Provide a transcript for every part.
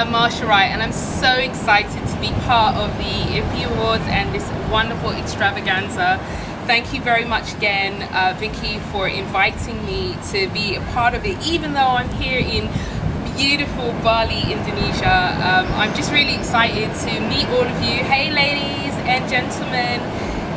I'm Marsha Wright, and I'm so excited to be part of the EIPPY Awards and this wonderful extravaganza. Thank you very much again, Viki, for inviting me to be a part of it, even though I'm here in beautiful Bali, Indonesia. I'm just really excited to meet all of you. Hey ladies and gentlemen,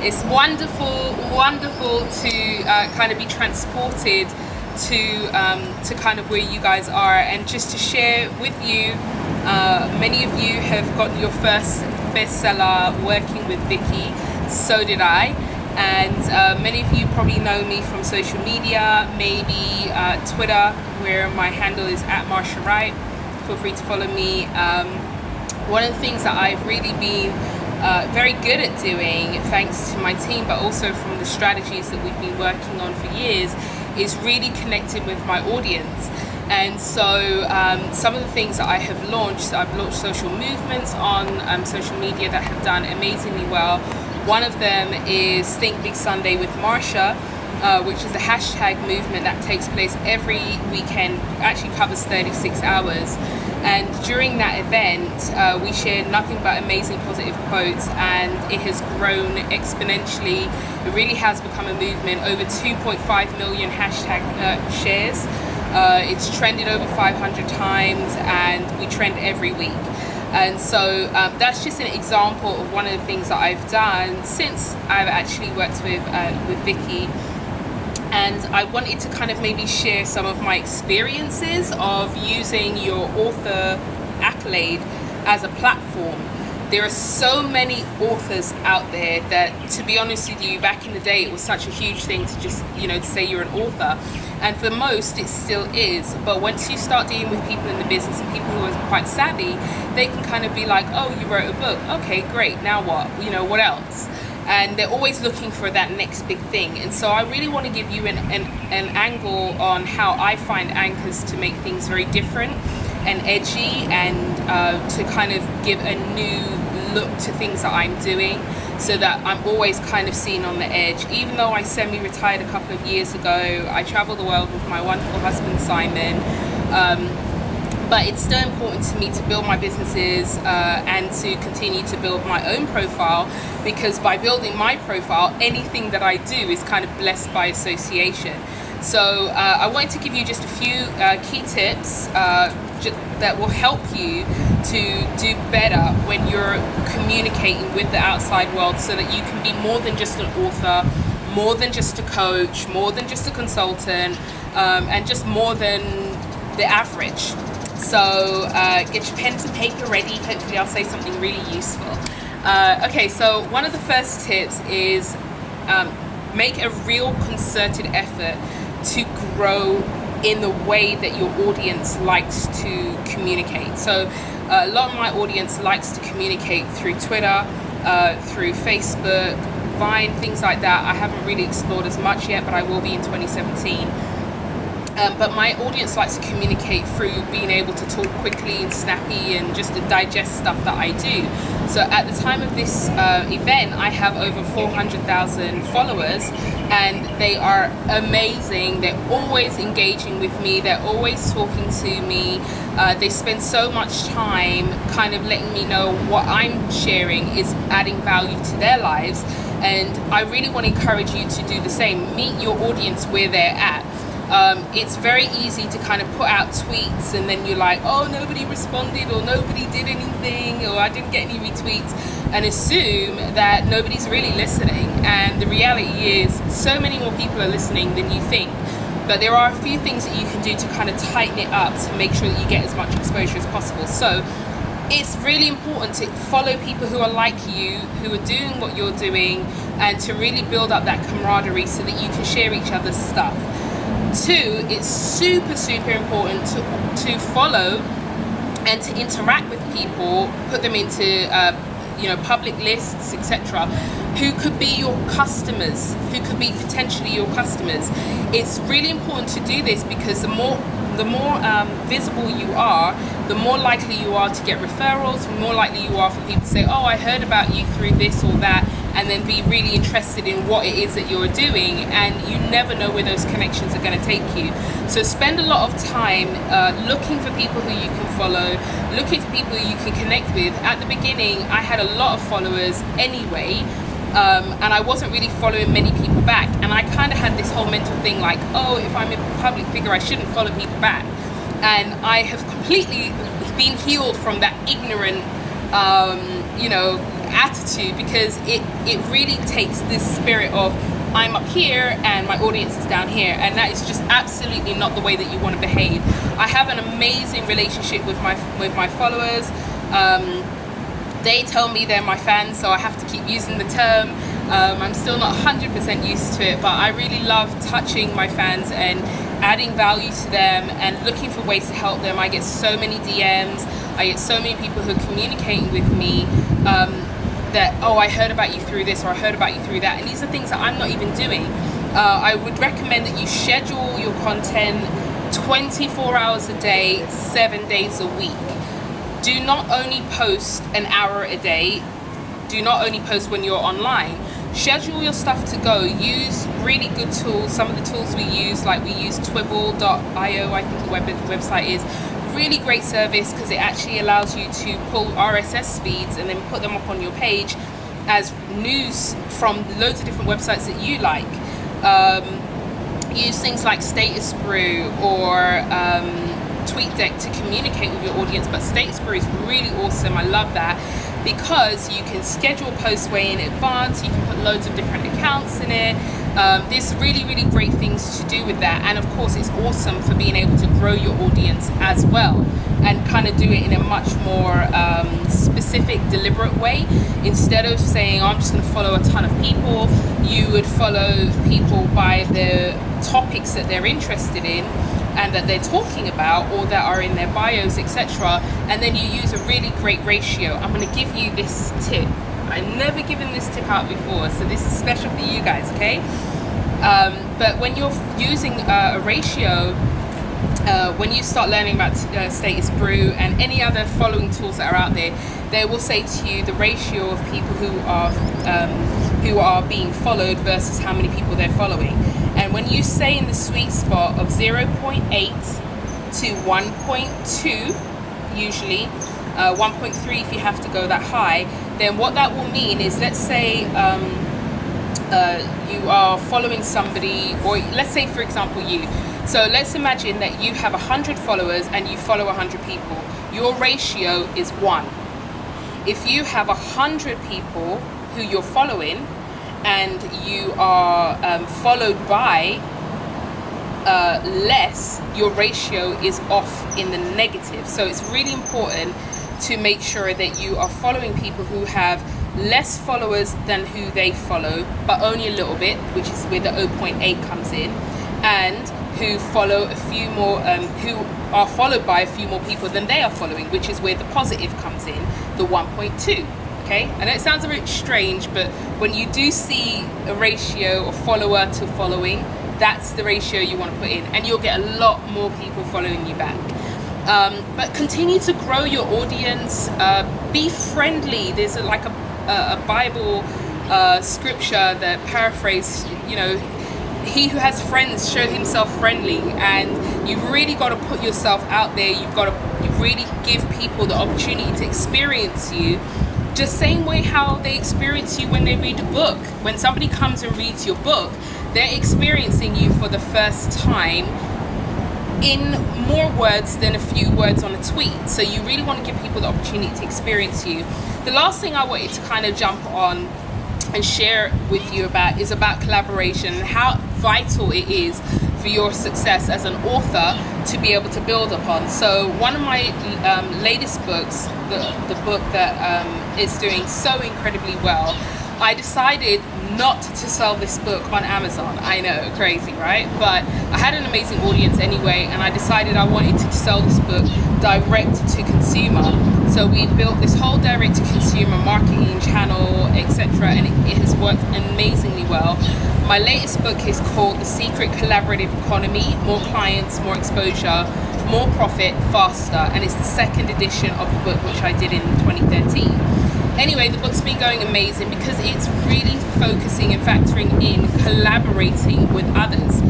it's wonderful to kind of be transported to kind of where you guys are, and just to share with you. Many of you have got your first bestseller working with Viki, so did I, and many of you probably know me from social media, maybe Twitter, where my handle is @Marsha Wright. Feel free to follow me. One of the things that I've really been very good at doing, thanks to my team, but also from the strategies that we've been working on for years, is really connecting with my audience. And so some of the things that I have launched, I've launched social movements on social media that have done amazingly well. One of them is Think Big Sunday with Marsha, which is a hashtag movement that takes place every weekend, actually covers 36 hours. And during that event, we shared nothing but amazing positive quotes, and it has grown exponentially. It really has become a movement. Over 2.5 million hashtag shares. It's trended over 500 times, and we trend every week. And so that's just an example of one of the things that I've done since I've actually worked with Viki. And I wanted to kind of maybe share some of my experiences of using your author accolade as a platform. There are so many authors out there that, to be honest with you, back in the day it was such a huge thing to just, to say you're an author. And for most it still is. But once you start dealing with people in the business and people who are quite savvy, they can kind of be like, oh, you wrote a book. Okay, great. Now what? What else? And they're always looking for that next big thing. And so I really want to give you an angle on how I find anchors to make things very different and edgy, and to kind of give a new look to things that I'm doing, so that I'm always kind of seen on the edge. Even though I semi-retired a couple of years ago, I travel the world with my wonderful husband Simon. But it's still important to me to build my businesses and to continue to build my own profile, because by building my profile, anything that I do is kind of blessed by association. So I wanted to give you just a few key tips that will help you to do better when you're communicating with the outside world, so that you can be more than just an author, more than just a coach, more than just a consultant, and just more than the average. So get your pens and paper ready. Hopefully I'll say something really useful. Okay, so one of the first tips is make a real concerted effort to grow in the way that your audience likes to communicate. So a lot of my audience likes to communicate through Twitter, through Facebook, Vine, things like that. I haven't really explored as much yet, but I will be in 2017. But my audience likes to communicate through being able to talk quickly and snappy, and just to digest stuff that I do. So at the time of this event, I have over 400,000 followers, and they are amazing. They're always engaging with me. They're always talking to me. They spend so much time kind of letting me know what I'm sharing is adding value to their lives. And I really want to encourage you to do the same. Meet your audience where they're at. It's very easy to kind of put out tweets, and then you're like, oh, nobody responded, or nobody did anything, or I didn't get any retweets, and assume that nobody's really listening. And the reality is, so many more people are listening than you think. But there are a few things that you can do to kind of tighten it up to make sure that you get as much exposure as possible. So it's really important to follow people who are like you, who are doing what you're doing, and to really build up that camaraderie so that you can share each other's stuff. Two, it's super important to follow and to interact with people, put them into public lists, etc., who could be your customers, who could be potentially your customers. It's really important to do this, because the more visible you are, the more likely you are to get referrals, the more likely you are for people to say, oh, I heard about you through this or that, and then be really interested in what it is that you're doing, and you never know where those connections are going to take you. So spend a lot of time looking for people who you can follow, looking for people you can connect with. At the beginning, I had a lot of followers anyway, and I wasn't really following many people back, and I kind of had this whole mental thing like, oh, if I'm a public figure, I shouldn't follow people back. And I have completely been healed from that ignorant attitude, because it really takes this spirit of I'm up here and my audience is down here, and that is just absolutely not the way that you want to behave. I have an amazing relationship with my followers. They tell me they're my fans, so I have to keep using the term. I'm still not 100% used to it, but I really love touching my fans and adding value to them and looking for ways to help them. I get so many DMs, I get so many people who are communicating with me that, oh, I heard about you through this, or I heard about you through that, and these are things that I'm not even doing. I would recommend that you schedule your content 24 hours a day, 7 days a week. Do not only post an hour a day, do not only post when you're online. Schedule your stuff to go. Use really good tools. Some of the tools we use, like we use twivel.io, I think the website is. Really great service, because it actually allows you to pull RSS feeds and then put them up on your page as news from loads of different websites that you like. Use things like Status Brew or TweetDeck to communicate with your audience, but Status Brew is really awesome. I love that, because you can schedule posts way in advance, you can put loads of different accounts in it. There's really, really great things to do with that, and of course it's awesome for being able to grow your audience as well, and kind of do it in a much more specific, deliberate way. Instead of saying, oh, I'm just going to follow a ton of people, you would follow people by the topics that they're interested in and that they're talking about, or that are in their bios, etc. And then you use a really great ratio. I'm going to give you this tip. I've never given this tip out before, so this is special for you guys, okay? But when you're using a ratio, when you start learning about Status Brew and any other following tools that are out there, they will say to you the ratio of people who are being followed versus how many people they're following. And when you stay in the sweet spot of 0.8 to 1.2, usually 1.3 if you have to go that high, then what that will mean is, let's say you are following somebody, or let's say for example you. So let's imagine that you have 100 followers and you follow 100 people. Your ratio is 1. If you have 100 people who you're following and you are followed by less, your ratio is off in the negative. So it's really important to make sure that you are following people who have less followers than who they follow, but only a little bit, which is where the 0.8 comes in, and who follow a few more, who are followed by a few more people than they are following, which is where the positive comes in, the 1.2. Okay, I know it sounds a bit strange, but when you do see a ratio of follower to following, that's the ratio you want to put in, and you'll get a lot more people following you back. But continue to grow your audience. Be friendly. There's a Bible scripture that paraphrase, he who has friends show himself friendly, and you've really got to put yourself out there. You've got to really give people the opportunity to experience you, just same way how they experience you when they read a book. When somebody comes and reads your book, they're experiencing you for the first time in more words than a few words on a tweet. So you really want to give people the opportunity to experience you. The last thing I wanted to kind of jump on and share with you is about collaboration, and how vital it is for your success as an author to be able to build upon. So one of my latest books, the book that is doing so incredibly well, I decided not to sell this book on Amazon. I know, crazy, right? But I had an amazing audience anyway, and I decided I wanted to sell this book direct to consumer. So we built this whole direct to consumer marketing channel, etc., and it has worked amazingly well. My latest book is called The Secret Collaborative Economy: More Clients, More Exposure, More Profit, Faster, and it's the second edition of the book, which I did in 2013. Anyway, the book's been going amazing because it's really focusing and factoring in collaborating with others.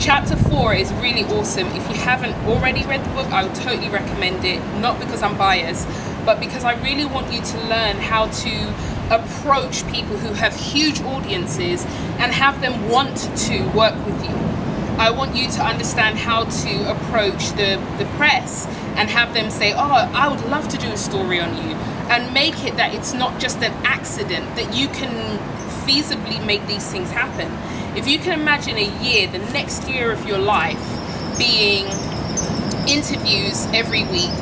Chapter 4 is really awesome. If you haven't already read the book, I would totally recommend it, not because I'm biased, but because I really want you to learn how to approach people who have huge audiences and have them want to work with you. I want you to understand how to approach the press and have them say, oh, I would love to do a story on you, and make it that it's not just an accident, that you can feasibly make these things happen. If you can imagine a year, the next year of your life, being interviews every week,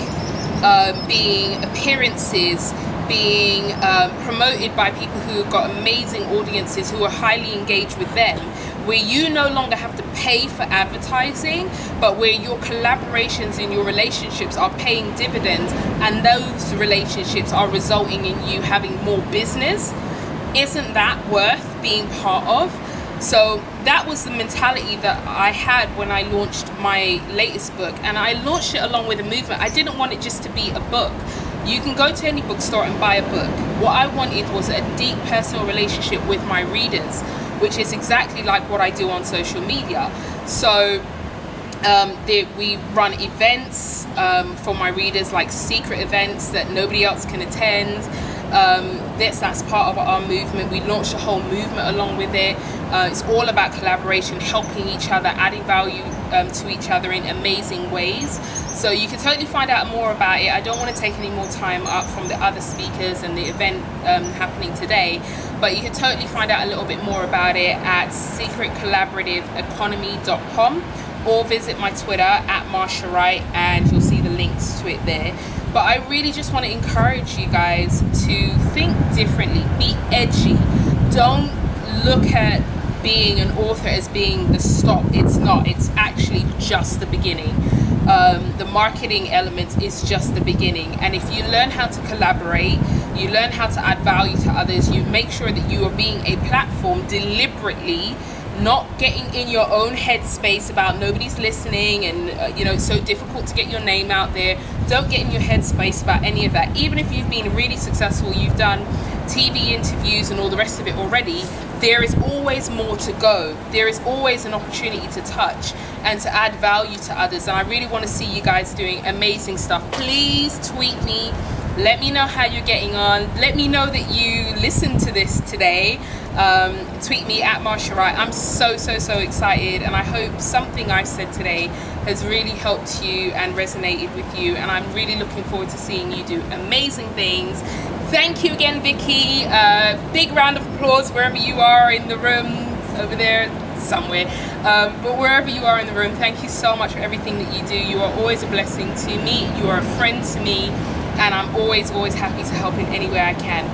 being appearances, being promoted by people who have got amazing audiences who are highly engaged with them, where you no longer have to pay for advertising, but where your collaborations and your relationships are paying dividends, and those relationships are resulting in you having more business. Isn't that worth being part of? So that was the mentality that I had when I launched my latest book, and I launched it along with a movement. I didn't want it just to be a book. You can go to any bookstore and buy a book. What I wanted was a deep personal relationship with my readers, which is exactly like what I do on social media. So we run events for my readers, like secret events that nobody else can attend. That's part of our movement. We launched a whole movement along with it. It's all about collaboration, helping each other, adding value to each other in amazing ways. So you can totally find out more about it. I don't want to take any more time up from the other speakers and the event happening today, but you can totally find out a little bit more about it at secretcollaborative.economy.com, or visit my Twitter at Marsha Wright, and you'll see the links to it there. But I really just want to encourage you guys to think differently, be edgy. Don't look at being an author as being the stop. It's not. It's actually just the beginning. The marketing element is just the beginning. And if you learn how to collaborate, you learn how to add value to others, you make sure that you are being a platform deliberately, not getting in your own headspace about nobody's listening and it's so difficult to get your name out there. Don't get in your headspace about any of that. Even if you've been really successful, you've done TV interviews and all the rest of it already, there is always more to go. There is always an opportunity to touch and to add value to others. And I really want to see you guys doing amazing stuff. Please tweet me. Let me know how you're getting on. Let me know that you listened to this today. Tweet me at Marsha Wright. I'm so excited, and I hope something I said today has really helped you and resonated with you, and I'm really looking forward to seeing you do amazing things. Thank you again, Viki. Big round of applause wherever you are in the room, over there somewhere, but wherever you are in the room, thank you so much for everything that you do. You are always a blessing to me. You are a friend to me, and I'm always happy to help in any way I can.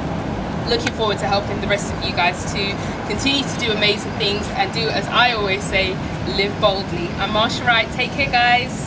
Looking forward to helping the rest of you guys to continue to do amazing things and do, as I always say, live boldly. I'm Marsha Wright. Take care, guys.